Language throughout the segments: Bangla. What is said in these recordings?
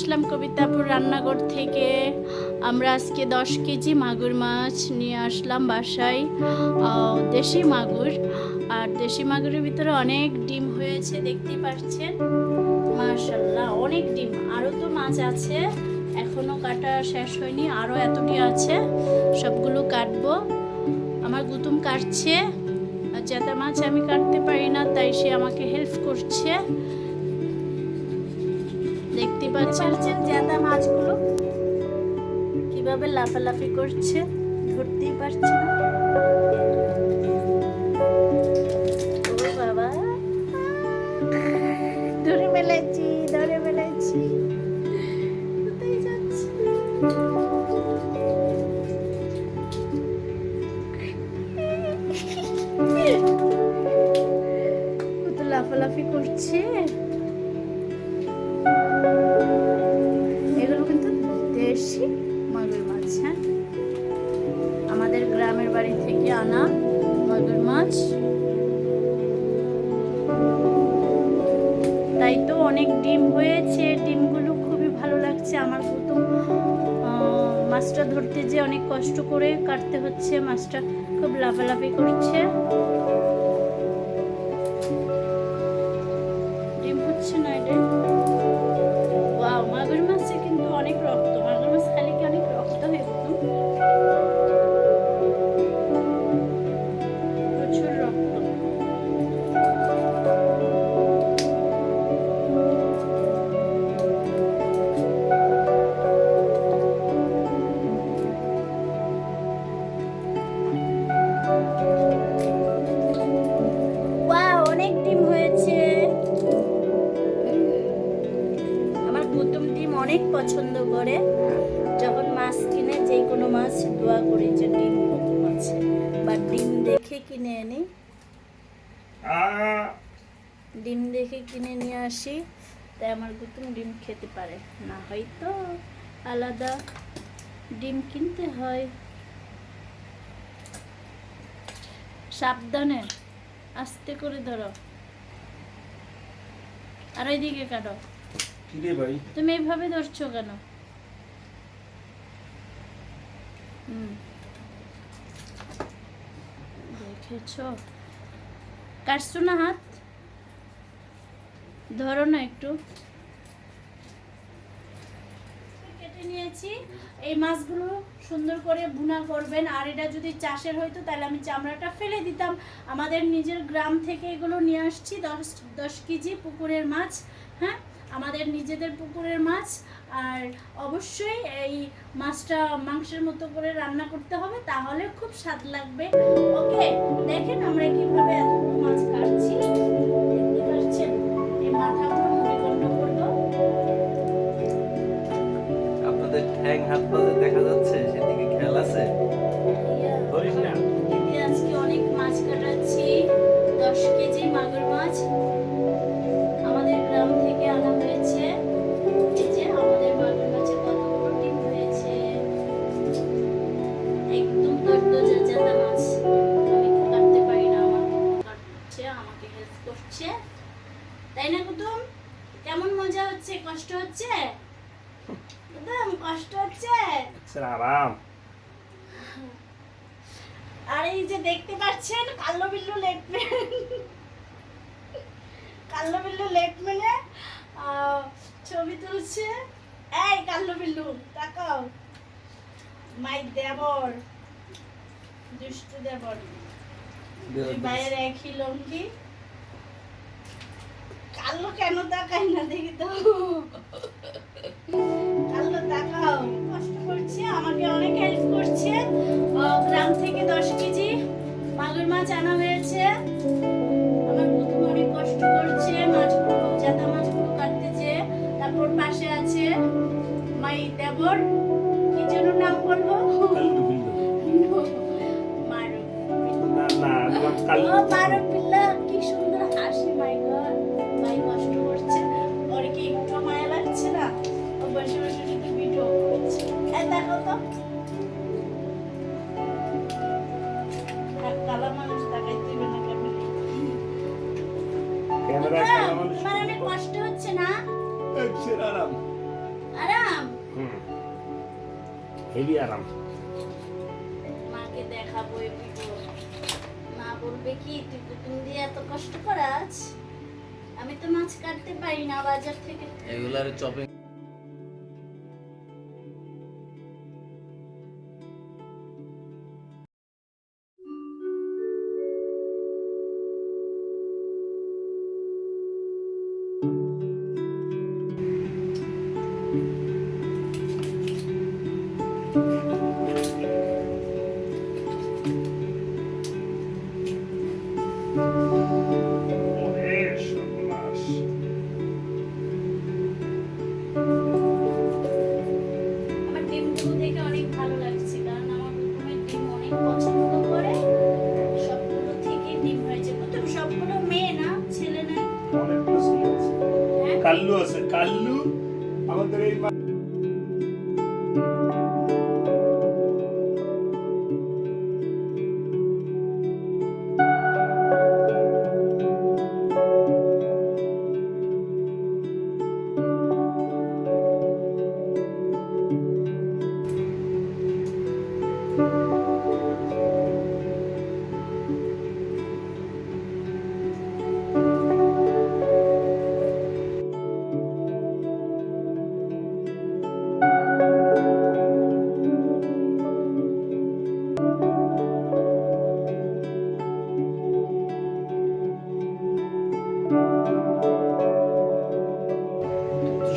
আসলাম কবিতাপুর রান্নাঘর থেকে। আমরা আজকে 10 কেজি মাগুর মাছ নিয়ে আসলাম বাসায়, দেশি মাগুর। আর দেশি মাগুরের ভিতরে অনেক ডিম হয়েছে, দেখতেই পাচ্ছেন। মাশাআল্লাহ, অনেক ডিম। আরও তো মাছ আছে, এখনো কাটা শেষ হয়নি, আরও এতটি আছে, সবগুলো কাটবো। আমার গুতুম কাটছে, আর জ্যাদা মাছ আমি কাটতে পারি না, তাই সে আমাকে হেল্প করছে। দেখতে পাচ্ছেন জ্যাদা মাছগুলো কিভাবে লাফালাফি করছে, ধরতেই পারছে না। ও বাবা, ধরে ফেলেছি, ধরে ফেলেছি। কোথায় যাচ্ছে? কত লাফালাফি করছে। এগুলো কিন্তু দেশি মাগুর মাছ, হ্যাঁ, আমাদের গ্রামের বাড়ি থেকে আনা মাগুর মাছ। তাই তো অনেক ডিম হয়েছে, ডিমগুলো খুবই ভালো লাগছে আমার। প্রথম মাছটা ধরতে যে অনেক কষ্ট করে কাটতে হচ্ছে, মাছটা খুব লাফালাফি করছে। ডিম হচ্ছে না এটা। ওয়াও, মাগুর মাছে কিন্তু অনেক রক্ত। মাগুর মাছ খালি কি অনেক রক্ত হয়ে যেত, প্রচুর রক্ত। ওয়াও, অনেক ডিম হয়েছে। আমার গুতুম ডিম অনেক পছন্দ করে। যখন মাছ কিনে, যে কোনো মাছ দোয়া করি যে ডিম হোক মাছে, বা ডিম দেখে কিনে আনি, ডিম দেখে কিনে নিয়ে আসি, তাই আমার গুতুম ডিম খেতে পারে না, হয়তো আলাদা ডিম কিনতে হয়। সাবধানে, আস্তে করে ধরো, আর ওইদিকে কাটো। তুমি এইভাবে ধরছো কেন? দেখেছো, কাটছো না হাত? ধরো না একটু। কেটে নিয়েছি। এই মাছগুলো সুন্দর করে ভুনা করবেন। আর এটা যদি চাষের হইতো তাহলে আমি চামড়াটা ফেলে দিতাম। আমাদের নিজের গ্রাম থেকে এগুলো নিয়ে আসছি, 10 কেজি পুকুরের মাছ, হ্যাঁ, আমাদের নিজেদের পুকুরের মাছ। আর অবশ্যই এই মাছটা মাংসের মতো করে রান্না করতে হবে, তাহলে খুব স্বাদ লাগবে। ওকে, দেখেন আমরা কিভাবে এতগুলো মাছ কাটছি, দেখতে পাচ্ছেন। এই মাথাগুলো মুড়িগন্ড করবো। আপনাদের ঠ্যাং হাত পা যে দেখা যাচ্ছে, সেদিকে খেয়াল আছে? ধরিস না। আজকে অনেক মাছ কাটাচ্ছি, 10 কেজি মাগুর মাছ আমাদের গ্রাম থেকে আনা হয়েছে। এই যে আমাদের মাগুর মাছে কতগুলো ডিম হয়েছে, একদম তরতাজা জাদা মাছ। আমি তো কাটতে পারি না, আমার কাটছে, আমাকে হেল্প করছে, তাই না কুতুম? কেমন মজা হচ্ছে? কষ্ট হচ্ছে? কুতুম, কষ্ট হচ্ছে? আরাম। আর এই যে দেখতে পাচ্ছেন কালো বিল্লু লেটম্যান, কালো বিল্লু লেটম্যানে ছবি তুলছে। এই কালো বিল্লু, তাকাও, মাই দেবর, দুষ্টু দেবর, দুই ভাইয়ের একই লঙ্গি। কালো কেন তাকাই না দেখি তো, কালো তাকাও। কষ্ট করছে, আমাকে অনেক হেল্প করছে। গ্রাম থেকে 10 কেজি মাগুর মাছ আনা হয়েছে। আমার প্রথম অনেক কষ্ট করছে মাছগুলো, জাতা মাছগুলো কাটতেছে। তারপর পাশে আছে মাই দেবর, কি যেন নাম বলবো, মারুফ। মারুফ বিল্লাহ, কি সুন্দর হাসি, মাই গড। ভাই কষ্ট করছে, ওর কি একটু মায়া লাগছে না? ও বসে বসে শুধু ভিডিও করছে। এই দেখো তো, কালা মানুষ তাকাইতে দিবে না ক্যামেরায়। তোমার অনেক কষ্ট হচ্ছে না? আরাম। হেভি আরাম। মাকে দেখাবো এই ভিডিও, মা বলবে কি তুই কুটুম দিয়ে এত কষ্ট করাস, আমি তো মাছ কাটতে পারি না বাজার থেকে। এগুলার চপিং ওরে সর্বনাশ। আমার ডিমগুলো দেখে অনেক ভালো লাগছে, কারণ আমার কুটুমের ডিম অনেক পছন্দ করে। সবগুলো থেকে ডিম হয়েছে, কুটুম সবগুলো মেয়ে না, ছেলে নাই। অনেকগুলো ছিল আছে। হ্যাঁ? কাল্লু আছে, কাল্লু আমাদের এই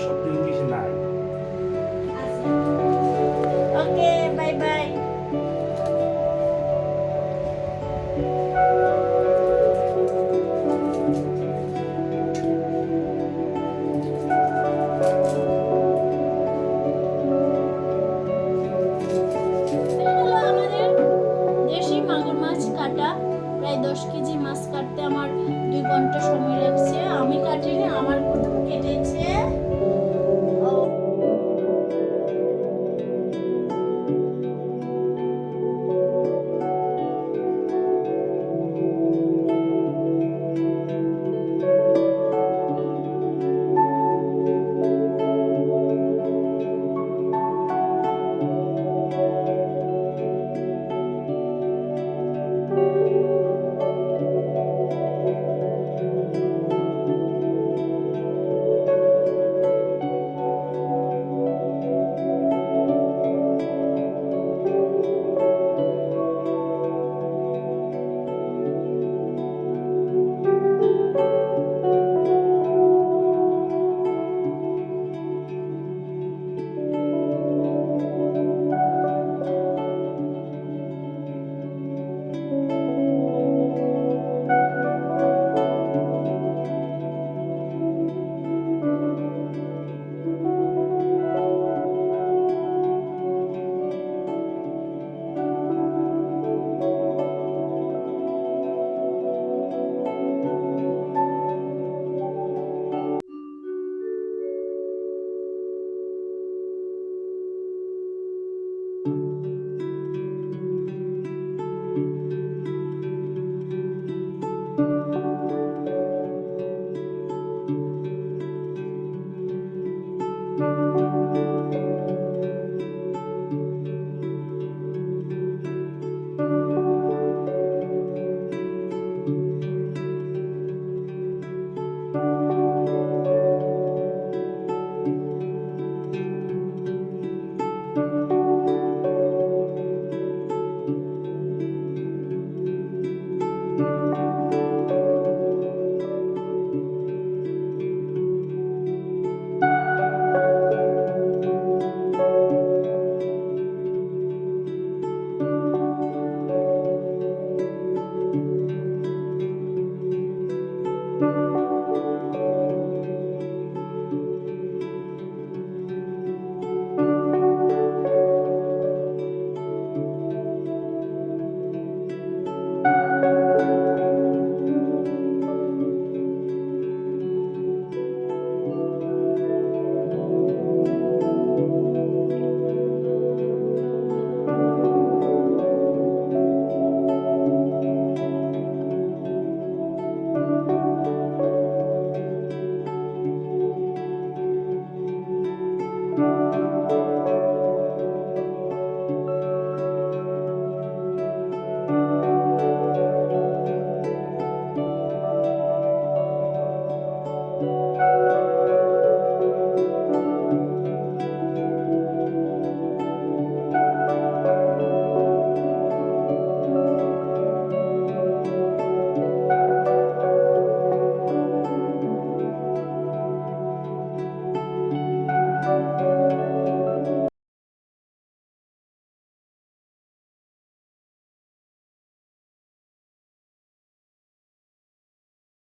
শব্দ ইংলিশে নাই। ওকে, বাই বাই। আমাদের দেশি মাগুর মাছ কাটা, প্রায় 10 কেজি মাছ কাটতে আমার 2 ঘন্টা সময় লাগছে। আমি কাটিনি, আমার